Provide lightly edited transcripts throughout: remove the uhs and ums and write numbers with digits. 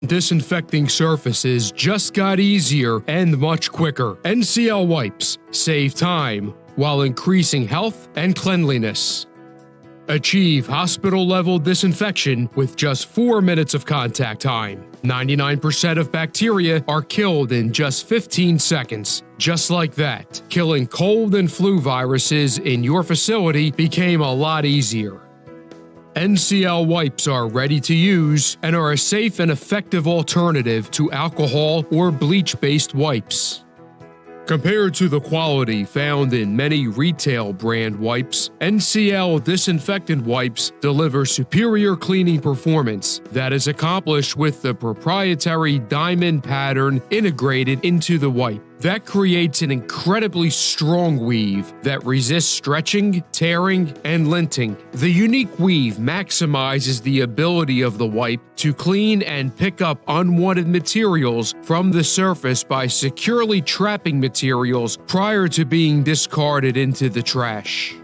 Disinfecting surfaces just got easier and much quicker. NCL wipes save time while increasing health and cleanliness. Achieve hospital-level disinfection with just 4 minutes of contact time. 99% of bacteria are killed in just 15 seconds. Just like that, killing cold and flu viruses in your facility became a lot easier. NCL wipes are ready to use and are a safe and effective alternative to alcohol or bleach-based wipes. Compared to the quality found in many retail brand wipes, NCL Disinfectant Wipes deliver superior cleaning performance that is accomplished with the proprietary diamond pattern integrated into the wipe. That creates an incredibly strong weave that resists stretching, tearing, and linting. The unique weave maximizes the ability of the wipe to clean and pick up unwanted materials from the surface by securely trapping materials prior to being discarded into the trash.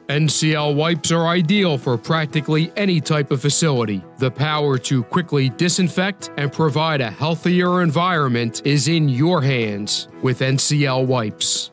NCL wipes are ideal for practically any type of facility. The power to quickly disinfect and provide a healthier environment is in your hands with NCL wipes.